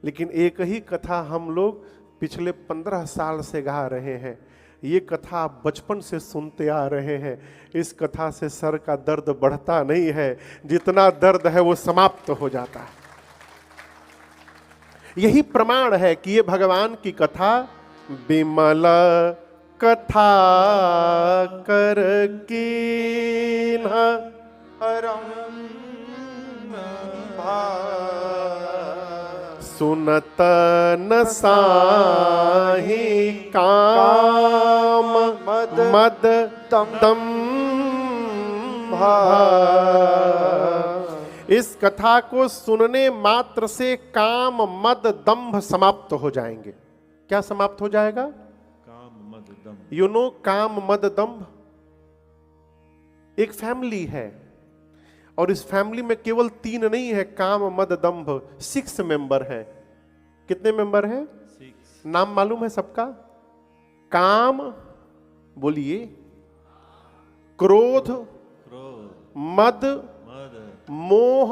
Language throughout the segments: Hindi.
लेकिन एक ही कथा हम लोग पिछले 15 साल से गा रहे हैं। ये कथा आप बचपन से सुनते आ रहे हैं। इस कथा से सर का दर्द बढ़ता नहीं है, जितना दर्द है वो समाप्त हो जाता है। यही प्रमाण है कि ये भगवान की कथा विमल कथा कर कीन्ह सुनत न साहि काम मद तम इस कथा को सुनने मात्र से काम मद दंभ समाप्त हो जाएंगे। क्या समाप्त हो जाएगा? काम मद दंभ। यू नो काम मद दंभ एक फैमिली है, और इस फैमिली में केवल 3 नहीं है, काम मद दंभ 6 मेंबर है। कितने मेंबर हैं? 6। नाम मालूम है सबका? काम बोलिए, क्रोध, मद, मोह,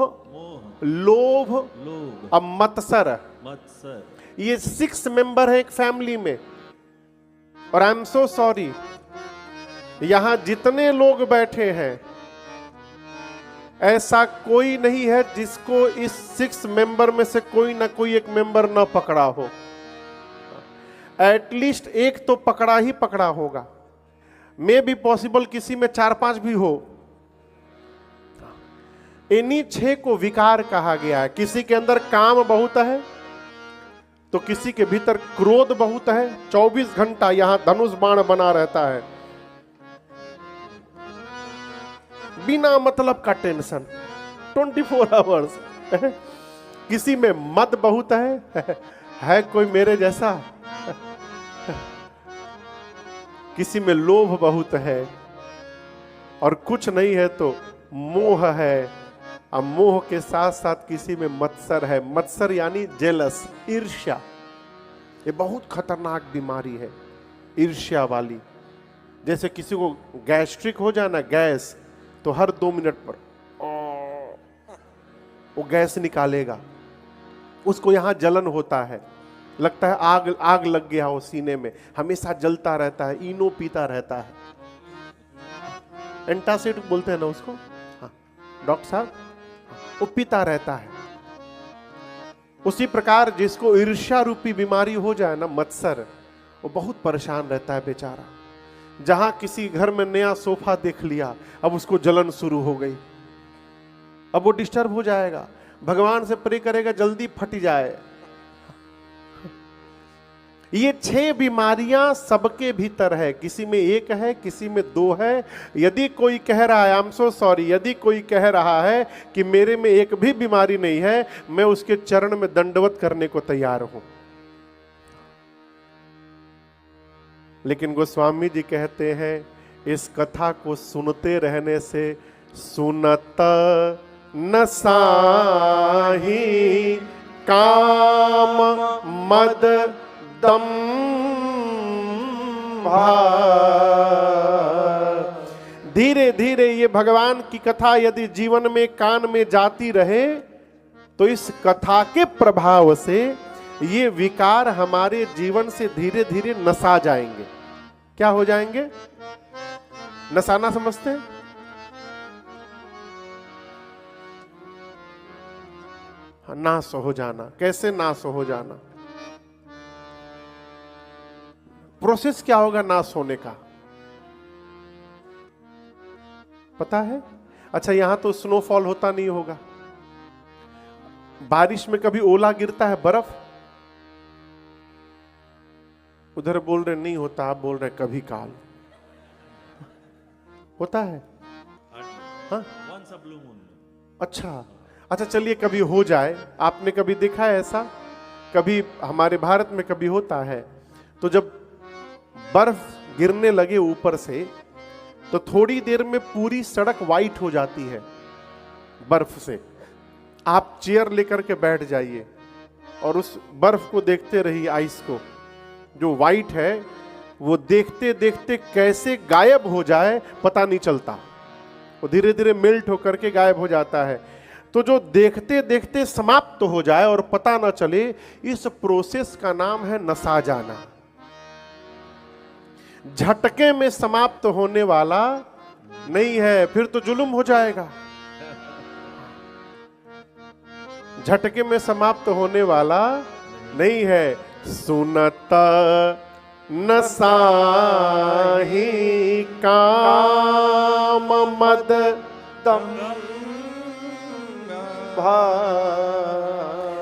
लोभ और मत्सर। ये 6 मेंबर है एक फैमिली में। और आई एम सो सॉरी, यहां जितने लोग बैठे हैं ऐसा कोई नहीं है जिसको इस 6 मेंबर में से कोई ना कोई एक मेंबर ना पकड़ा हो। एटलीस्ट एक तो पकड़ा ही पकड़ा होगा। मे भी पॉसिबल किसी में 4-5 भी हो। इन्हीं 6 को विकार कहा गया है। किसी के अंदर काम बहुत है तो किसी के भीतर क्रोध बहुत है। 24 घंटा यहां धनुष बाण बना रहता है, बिना मतलब का टेंशन 24 आवर्स। किसी में मद बहुत है कोई मेरे जैसा? किसी में लोभ बहुत है, और कुछ नहीं है तो मोह है। अब मोह के साथ साथ किसी में मत्सर है। मत्सर यानी जेलस, ईर्ष्या। ये बहुत खतरनाक बीमारी है, ईर्ष्या वाली। जैसे किसी को गैस्ट्रिक हो जाए ना, गैस, तो हर 2 मिनट पर वो गैस निकालेगा। उसको यहां जलन होता है, लगता है आग आग लग गया हो सीने में, हमेशा जलता रहता है, इनो पीता रहता है। एंटासिड बोलते हैं ना उसको, हाँ डॉक्टर साहब, वो पीता रहता है। उसी प्रकार जिसको ईर्ष्या रूपी बीमारी हो जाए ना, मत्सर, वो बहुत परेशान रहता है बेचारा। जहां किसी घर में नया सोफा देख लिया, अब उसको जलन शुरू हो गई, अब वो डिस्टर्ब हो जाएगा। भगवान से प्रे करेगा जल्दी फट जाए। ये 6 बीमारियां सबके भीतर है। किसी में 1 है, किसी में 2 है। यदि कोई कह रहा है, आई एम सो सॉरी, यदि कोई कह रहा है कि मेरे में एक भी बीमारी नहीं है, मैं उसके चरण में दंडवत करने को तैयार हूं। लेकिन गोस्वामी जी कहते हैं इस कथा को सुनते रहने से सुनत न साहि काम मद दंभा। धीरे धीरे ये भगवान की कथा यदि जीवन में कान में जाती रहे तो इस कथा के प्रभाव से ये विकार हमारे जीवन से धीरे धीरे नसा जाएंगे। क्या हो जाएंगे? नसाना समझते हैं? हाँ, नाश हो जाना। कैसे नाश हो जाना? प्रोसेस क्या होगा नाश होने का, पता है? अच्छा, यहां तो स्नोफॉल होता नहीं होगा। बारिश में कभी ओला गिरता है, बर्फ? उधर बोल रहे नहीं होता, आप बोल रहे कभी काल होता है। हाँ? अच्छा अच्छा, चलिए कभी हो जाए। आपने कभी देखा है ऐसा? कभी हमारे भारत में कभी होता है तो जब बर्फ गिरने लगे ऊपर से तो थोड़ी देर में पूरी सड़क वाइट हो जाती है बर्फ से। आप चेयर लेकर के बैठ जाइए और उस बर्फ को देखते रहिए, आइस को जो वाइट है वो देखते देखते कैसे गायब हो जाए पता नहीं चलता। वो धीरे धीरे मेल्ट होकर के गायब हो जाता है। तो जो देखते देखते समाप्त तो हो जाए और पता ना चले, इस प्रोसेस का नाम है नशा जाना। झटके में समाप्त होने वाला नहीं है, फिर तो जुल्म हो जाएगा। झटके में समाप्त होने वाला नहीं है। सुनता नशा ही काम मद दम।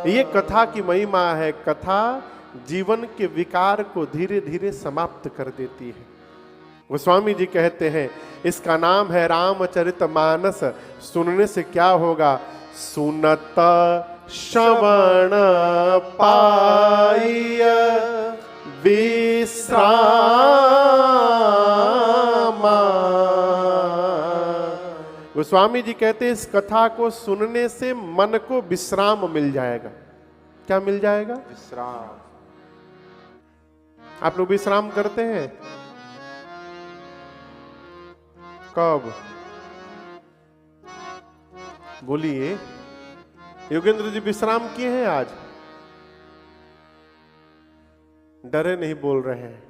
ये कथा की महिमा है। कथा जीवन के विकार को धीरे धीरे समाप्त कर देती है। गोस्वामी जी कहते हैं इसका नाम है रामचरितमानस। सुनने से क्या होगा? सुनत श्रवण पाइय विश्राम। गोस्वामी जी कहते हैं इस कथा को सुनने से मन को विश्राम मिल जाएगा। क्या मिल जाएगा? विश्राम। आप लोग विश्राम करते हैं? कब? बोलिए। योगेंद्र जी विश्राम किए हैं आज? डरे नहीं बोल रहे हैं।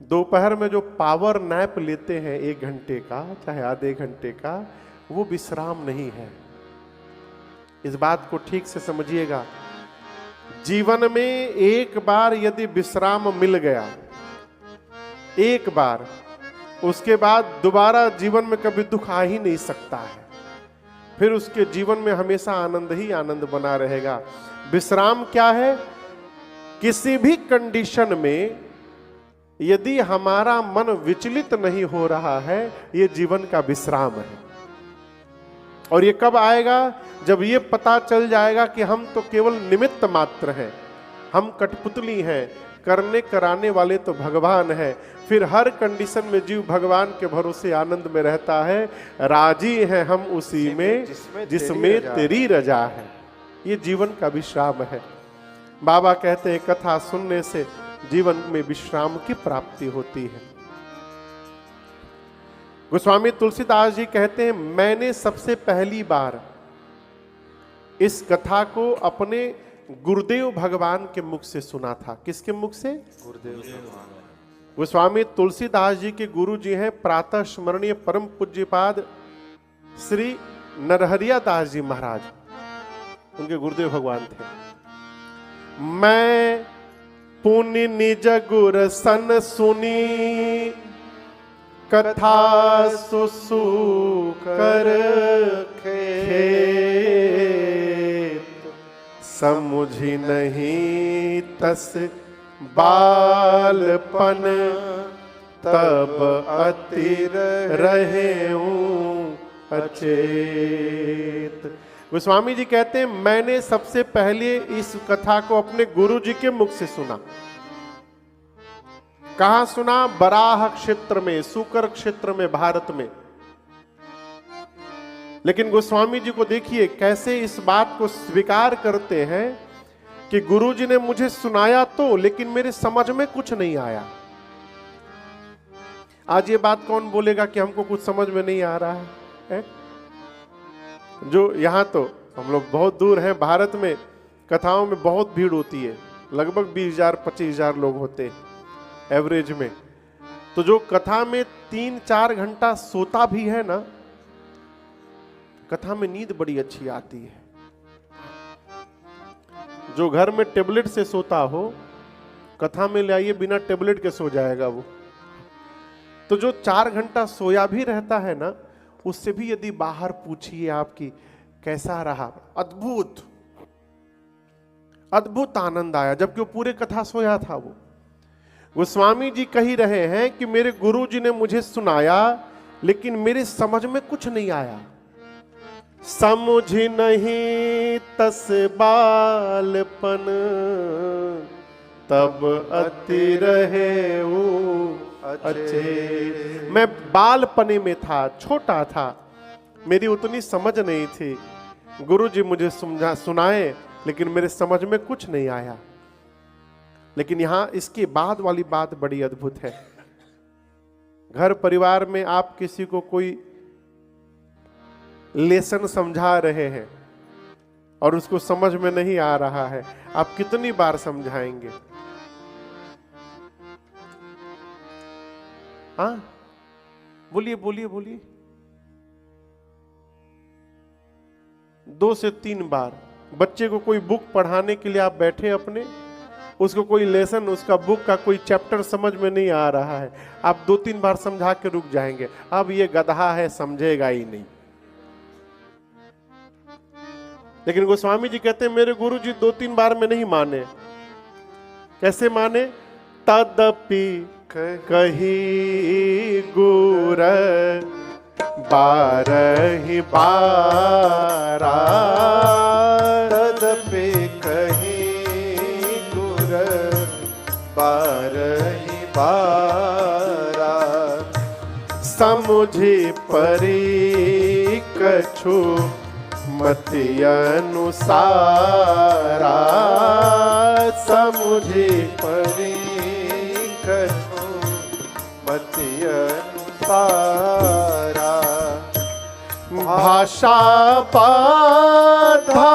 दोपहर में जो पावर नैप लेते हैं 1 घंटे का चाहे आधे घंटे का, वो विश्राम नहीं है। इस बात को ठीक से समझिएगा। जीवन में एक बार यदि विश्राम मिल गया, एक बार, उसके बाद दोबारा जीवन में कभी दुख आ ही नहीं सकता है। फिर उसके जीवन में हमेशा आनंद ही आनंद बना रहेगा। विश्राम क्या है? किसी भी कंडीशन में यदि हमारा मन विचलित नहीं हो रहा है, ये जीवन का विश्राम है। और ये कब आएगा? जब ये पता चल जाएगा कि हम तो केवल निमित्त मात्र हैं, हम कठपुतली हैं, करने कराने वाले तो भगवान है। फिर हर कंडीशन में जीव भगवान के भरोसे आनंद में रहता है। राजी है हम उसी में जिसमें तेरी रजा है। ये जीवन का विश्राम है। बाबा कहते हैं कथा सुनने से जीवन में विश्राम की प्राप्ति होती है। गोस्वामी तुलसीदास जी कहते हैं मैंने सबसे पहली बार इस कथा को अपने गुरुदेव भगवान के मुख से सुना था। किसके मुख से? गुरुदेव भगवान। गोस्वामी तुलसीदास जी के गुरु जी हैं प्रातः स्मरणीय परम पूज्यपाद श्री नरहरिया दास जी महाराज। उनके गुरुदेव भगवान थे। मैं पुनि निज गुर सन सुनी कथा सुसुकर खेत। समुझी नहीं तस बालपन तब अति रहेऊं अचेत। गोस्वामी जी कहते हैं मैंने सबसे पहले इस कथा को अपने गुरु जी के मुख से सुना। कहां सुना? बराह क्षेत्र में, सूकर क्षेत्र में, भारत में। लेकिन गोस्वामी जी को देखिए कैसे इस बात को स्वीकार करते हैं कि गुरु जी ने मुझे सुनाया तो, लेकिन मेरे समझ में कुछ नहीं आया। आज ये बात कौन बोलेगा कि हमको कुछ समझ में नहीं आ रहा है? जो यहां तो हम लोग बहुत दूर हैं, भारत में कथाओं में बहुत भीड़ होती है, लगभग 20,000-25,000 लोग होते हैं एवरेज में। तो जो कथा में 3-4 घंटा सोता भी है ना, कथा में नींद बड़ी अच्छी आती है। जो घर में टेबलेट से सोता हो, कथा में ले आइए बिना टेबलेट के सो जाएगा वो। तो जो 4 घंटा सोया भी रहता है ना, उससे भी यदि बाहर पूछिए आपकी कैसा रहा, अद्भुत अद्भुत आनंद आया, जबकि वो पूरे कथा सोया था। वो गोस्वामी जी कह ही रहे हैं कि मेरे गुरु जी ने मुझे सुनाया लेकिन मेरे समझ में कुछ नहीं आया। समझ नहीं तस बालपन तब अति रहे अच्छे। मैं बालपने में था, छोटा था, मेरी उतनी समझ नहीं थी। गुरु जी मुझे सुनाए लेकिन मेरे समझ में कुछ नहीं आया। लेकिन यहां इसके बाद वाली बात बड़ी अद्भुत है। घर परिवार में आप किसी को कोई लेसन समझा रहे हैं और उसको समझ में नहीं आ रहा है, आप कितनी बार समझाएंगे? हाँ, बोलिए बोलिए बोलिए। 2 से 3 बार। बच्चे को कोई बुक पढ़ाने के लिए आप बैठे अपने, उसको कोई लेसन, उसका बुक का कोई चैप्टर समझ में नहीं आ रहा है, आप 2-3 बार समझा के रुक जाएंगे, अब ये गधा है समझेगा ही नहीं। लेकिन गोस्वामी जी कहते हैं मेरे गुरु जी 2-3 बार में नहीं माने। कैसे माने? तदपि कही गुर बारहि बारा, तदपि कही गुर बारहि बारा, समुझि परी कछु मति अनुसारा, समुझि परी कछु मति अनुसारा, भाषा बाधा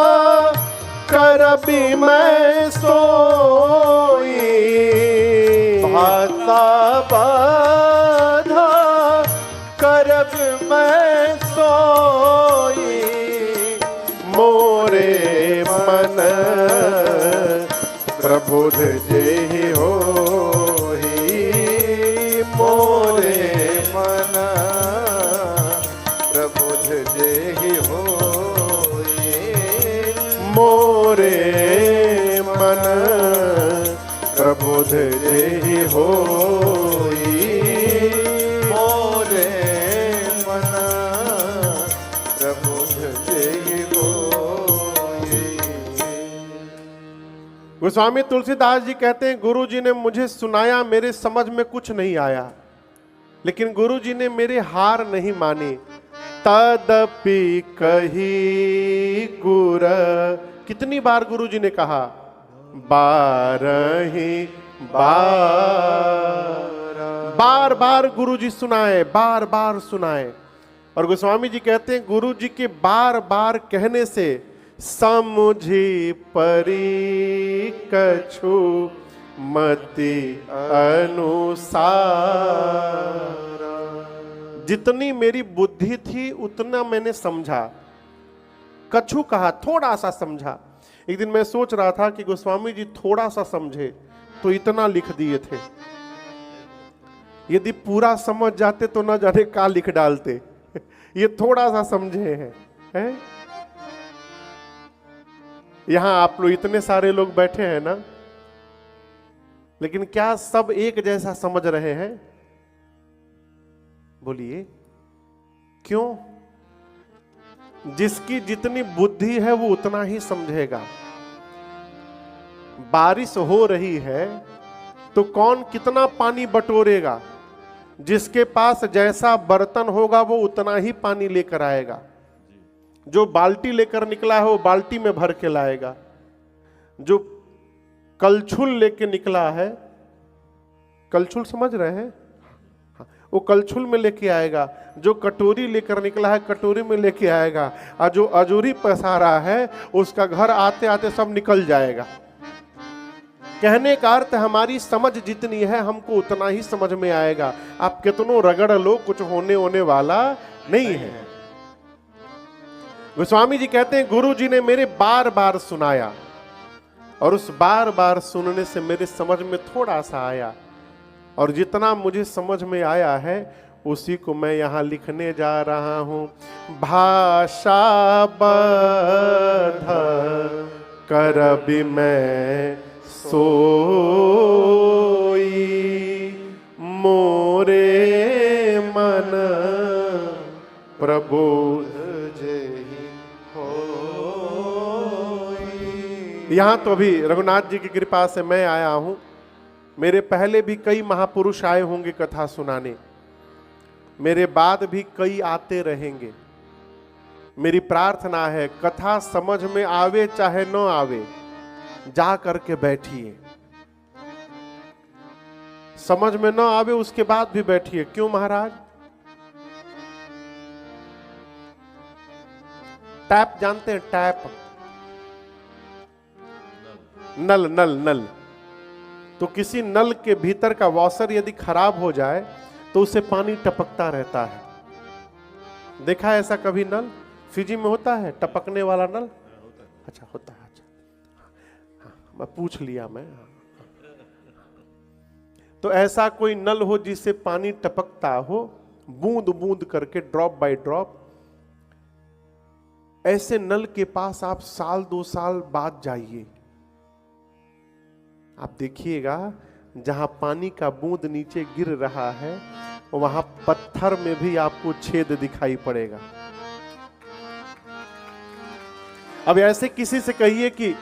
करबी मैं सोई, भाषा बाधा करब मैं सोई, मोरे मन प्रबुध जेहि होहि, मोरे मन प्रबुध जेहि होई, मोरे मन प्रबुध जेहि होई, मोरे मन प्रबुध जेहि होई। गोस्वामी तुलसीदास जी कहते हैं गुरु जी ने मुझे सुनाया, मेरे समझ में कुछ नहीं आया, लेकिन गुरु जी ने मेरे हार नहीं मानी। तदपि कही गुर, कितनी बार गुरु जी ने कहा? बारहि बार, बार बार गुरु जी सुनाए, बार बार सुनाए। और गोस्वामी जी कहते हैं गुरु जी के बार बार कहने से समुझि परी कछु मति अनुसार, जितनी मेरी बुद्धि थी उतना मैंने समझा। कछु कहा, थोड़ा सा समझा। एक दिन मैं सोच रहा था कि गोस्वामी जी थोड़ा सा समझे तो इतना लिख दिए थे, यदि पूरा समझ जाते तो ना जाने क्या लिख डालते। ये थोड़ा सा समझे हैं? यहां आप लोग इतने सारे लोग बैठे हैं ना, लेकिन क्या सब एक जैसा समझ रहे हैं? बोलिए क्यों? जिसकी जितनी बुद्धि है वो उतना ही समझेगा। बारिश हो रही है तो कौन कितना पानी बटोरेगा? जिसके पास जैसा बर्तन होगा वो उतना ही पानी लेकर आएगा। जो बाल्टी लेकर निकला है वो बाल्टी में भर के लाएगा। जो कलछुल लेके निकला है, कलछुल समझ रहे हैं, वो कलछुल में लेके आएगा। जो कटोरी लेकर निकला है कटोरी में लेके आएगा। और जो अजूरी पसारा है उसका घर आते आते सब निकल जाएगा। कहने का अर्थ हमारी समझ जितनी है हमको उतना ही समझ में आएगा। आप कितनों रगड़ लो, कुछ होने वाला नहीं है। गोस्वामी जी कहते हैं गुरु जी ने मेरे बार बार सुनाया और उस बार बार सुनने से मेरे समझ में थोड़ा सा आया, और जितना मुझे समझ में आया है उसी को मैं यहां लिखने जा रहा हूं। भाषा बध करबि मैं सोई, मोरे मन प्रबोध जेहि होई। यहां तो अभी रघुनाथ जी की कृपा से मैं आया हूं। मेरे पहले भी कई महापुरुष आए होंगे कथा सुनाने, मेरे बाद भी कई आते रहेंगे। मेरी प्रार्थना है कथा समझ में आवे चाहे न आवे, जा करके बैठिए। समझ में न आवे उसके बाद भी बैठिए। क्यों महाराज? टैप जानते हैं? टैप, नल नल नल। तो किसी नल के भीतर का वॉशर यदि खराब हो जाए तो उससे पानी टपकता रहता है। देखा है ऐसा कभी? नल फिजी में होता है टपकने वाला नल? अच्छा होता है। अच्छा हाँ, मैं पूछ लिया मैं। तो ऐसा कोई नल हो जिससे पानी टपकता हो, बूंद बूंद करके, ड्रॉप बाय ड्रॉप, ऐसे नल के पास आप साल 2 साल बाद जाइए, आप देखिएगा जहां पानी का बूंद नीचे गिर रहा है वहां पत्थर में भी आपको छेद दिखाई पड़ेगा। अब ऐसे किसी से कहिए कि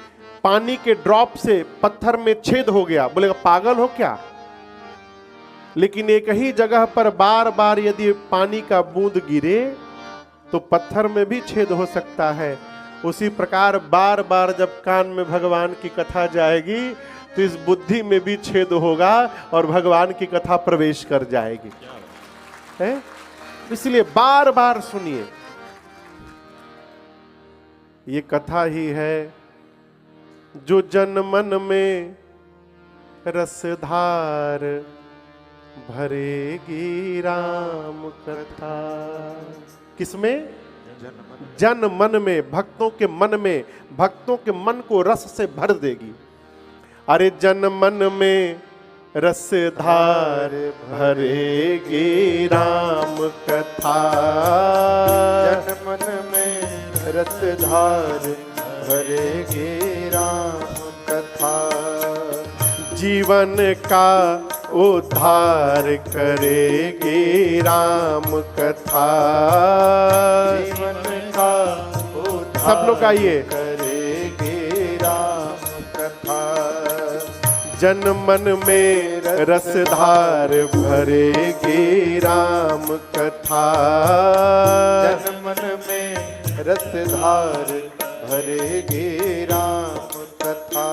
पानी के ड्रॉप से पत्थर में छेद हो गया, बोलेगा पागल हो क्या? लेकिन एक ही जगह पर बार बार यदि पानी का बूंद गिरे तो पत्थर में भी छेद हो सकता है। उसी प्रकार बार बार जब कान में भगवान की कथा जाएगी तो इस बुद्धि में भी छेद होगा और भगवान की कथा प्रवेश कर जाएगी। है? इसलिए बार बार सुनिए। ये कथा ही है जो जन मन में रसधार भरेगी राम कथा। किसमें? जन मन में, भक्तों के मन में, भक्तों के मन को रस से भर देगी। अरे जन मन में रसधार भरेगी राम कथा, जन मन में रसधार भरेगी राम कथा। जीवन का उद्धार करेगी राम कथा। जीवन का उद्धार सब लोग आइए। करेगी राम कथा। जन मन में रसधार भरेगी राम कथा। जन मन में रसधार भरेगी राम कथा।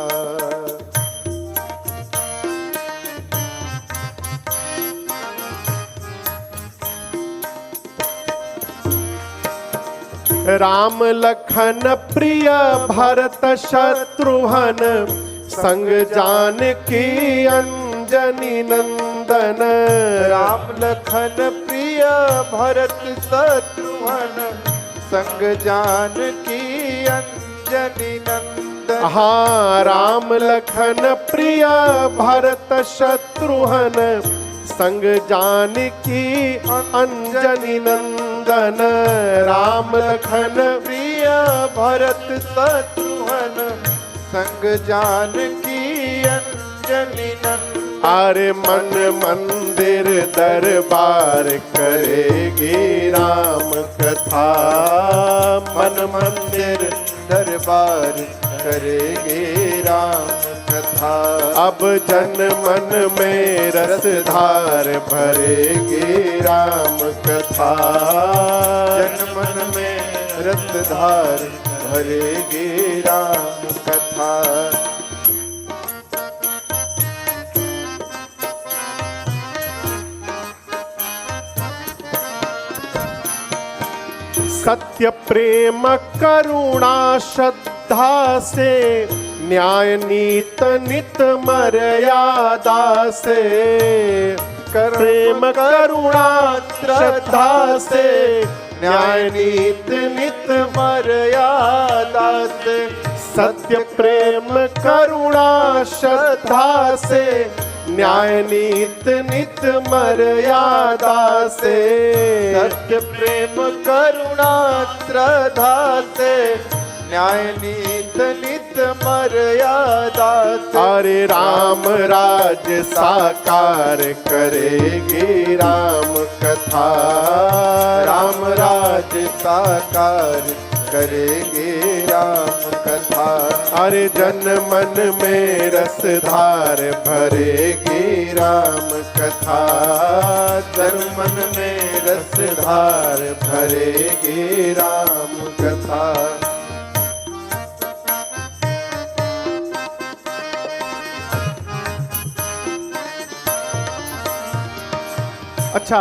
राम लखन प्रिय भरत शत्रुघ्न संग जानकी अंजनी नंदन। राम लखन प्रिय भरत शत्रुघ्न संग जानकी अंजनी नंदन। हाँ, राम लखन प्रिय भरत शत्रुघ्न संग जानकी अंजनी नंदन। राम लखन प्रिय भरत शत्रुघ्न संग जानकी अंजनी नंदन। अरे मन मंदिर दरबार करेगी राम कथा। मन मंदिर दरबार करेगी राम कथा। अब जन मन में रसधार भरेगी राम कथा। जन मन में रसधार भरेगी राम कथा। सत्य प्रेम करुणा श्रद्धा से न्याय नीत नित मर्यादा से। प्रेम करुणा श्रद्धा से न्याय नीत नित मर्यादा से। सत्य प्रेम करुणा श्रद्धा से न्याय नीत नित मर्यादा से। सत्य प्रेम करुणा श्रद्धा से न्याय नीत नित मर्यादा से। अरे राम राज साकार करेगी राम कथा। राम राज साकार करेगी राम कथा। अरे जन मन में रसधार भरेगी राम कथा। जन मन में रसधार भरेगी राम कथा। अच्छा,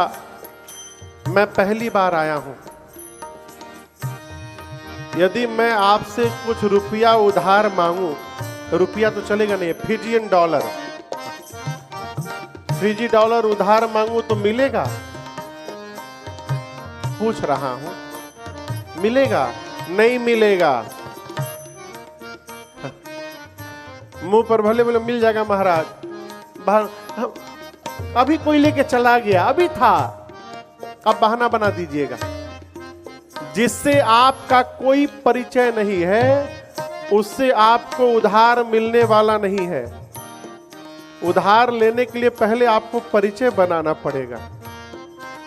मैं पहली बार आया हूं यदि मैं आपसे कुछ रुपया उधार मांगू, रुपया तो चलेगा नहीं, फिजियन डॉलर, फिजी डॉलर उधार मांगू तो मिलेगा? पूछ रहा हूं, मिलेगा? नहीं मिलेगा। मुंह पर भले भले मिल जाएगा महाराज, अभी कोई लेके चला गया, अभी था, अब बहाना बना दीजिएगा। जिससे आपका कोई परिचय नहीं है, उससे आपको उधार मिलने वाला नहीं है। उधार लेने के लिए पहले आपको परिचय बनाना पड़ेगा।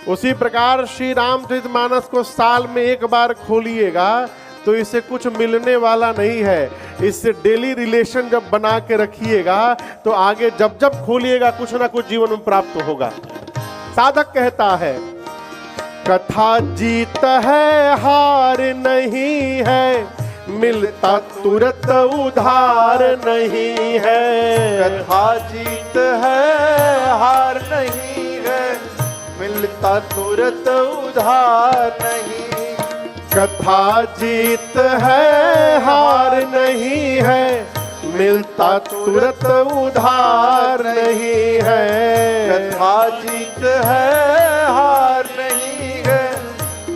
उसी प्रकार श्री रामचरितमानस को साल में एक बार खोलिएगा तो इससे कुछ मिलने वाला नहीं है। इससे डेली रिलेशन जब बना के रखिएगा तो आगे जब जब खोलिएगा कुछ ना कुछ जीवन में प्राप्त होगा। साधक कहता है, कथा जीत है हार नहीं है, मिलता तुरंत उधार नहीं है। कथा जीत है हार नहीं है, मिलता तुरंत उधार नहीं। कथा जीत है हार नहीं है, मिलता तुरंत उधार नहीं है। कथा जीत है हार नहीं है,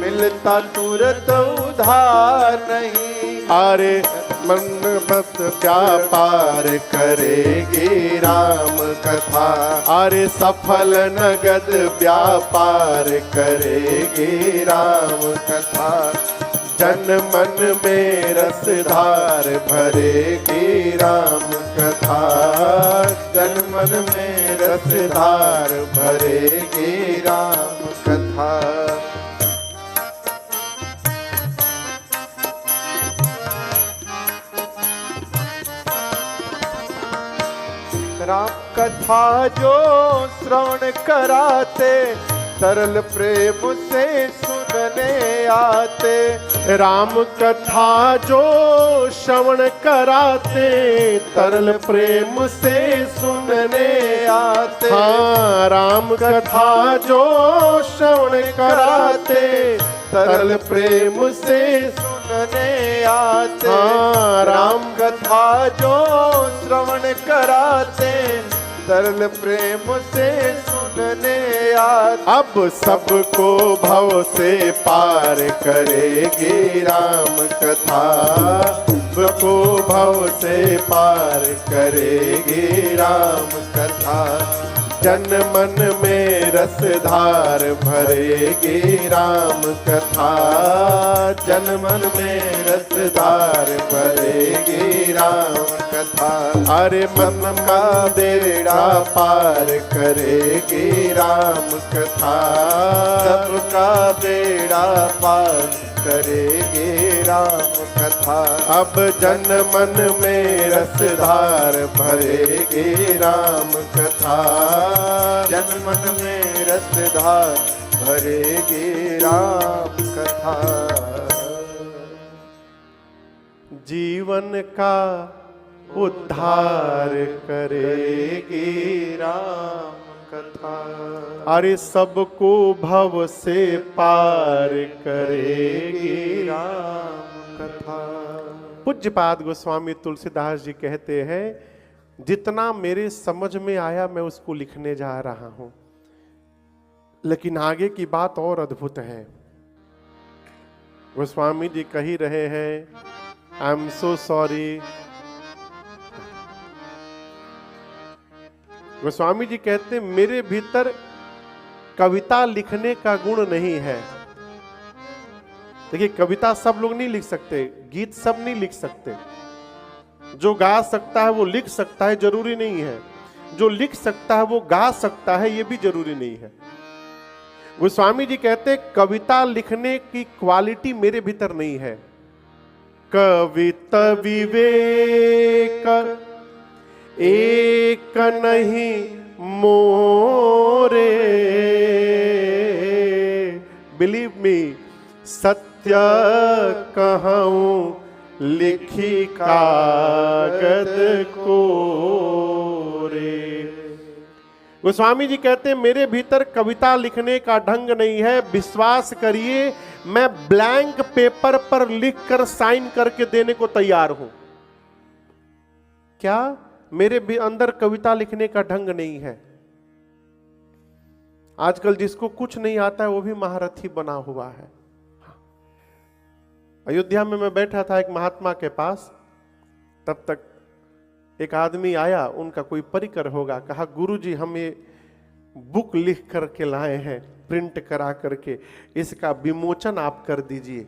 मिलता तुरंत उधार नहीं। अरे मन बस व्यापार करेगी राम कथा, अरे सफल नगद व्यापार करेगी राम कथा। जन मन में रसधार भरेगी राम कथा, जन मन में रसधार भरेगी राम कथा। राम कथा जो श्रवण कराते, सरल प्रेम से सुनने आते। राम कथा जो श्रवण कराते, तरल प्रेम से सुनने आते। हाँ, राम कथा जो श्रवण कराते, तरल प्रेम से सुनने आते। हाँ, राम कथा जो श्रवण कराते, तरल प्रेम से सुनने आते। अब सबको भव से पार करेगी राम कथा, सबको भव से पार करेगी राम कथा। जन मन में रसधार भरेगी राम कथा, जन मन में रसधार भरेगी राम कथा। अरे मन का बेड़ा पार करेगी राम कथा, सबका बेड़ा पार करेगी राम कथा। अब जन मन में रसधार भरेगी राम कथा, जन मन में रसधार भरेगी राम कथा। जीवन का उद्धार करेगी राम कथा, अरे सबको भव से पार करेगी राम कथा। पूज्यपाद गोस्वामी तुलसीदास जी कहते हैं, जितना मेरे समझ में आया मैं उसको लिखने जा रहा हूं, लेकिन आगे की बात और अद्भुत है। गोस्वामी जी कह रहे हैं, I am so sorry. Goswami ji कहते हैं, मेरे भीतर कविता लिखने का गुण नहीं है। देखिए, कविता सब लोग नहीं लिख सकते, गीत सब नहीं लिख सकते। जो गा सकता है वो लिख सकता है, जरूरी नहीं है। जो लिख सकता है वो गा सकता है, ये भी जरूरी नहीं है। गोस्वामी जी कहते हैं, कविता लिखने की क्वालिटी मेरे भीतर नहीं है। कविता विवेक एक नहीं मोरे, बिलीव मी, सत्य कहूं लिखी कागज को रे। गोस्वामी जी कहते हैं मेरे भीतर कविता लिखने का ढंग नहीं है, विश्वास करिए मैं ब्लैंक पेपर पर लिखकर साइन करके देने को तैयार हूं। क्या? मेरे भी अंदर कविता लिखने का ढंग नहीं है। आजकल जिसको कुछ नहीं आता है वो भी महारथी बना हुआ है। अयोध्या में मैं बैठा था एक महात्मा के पास, तब तक एक आदमी आया, उनका कोई परिकर होगा, कहा गुरुजी हम ये बुक लिख करके लाए हैं, प्रिंट करा करके, इसका विमोचन आप कर दीजिए।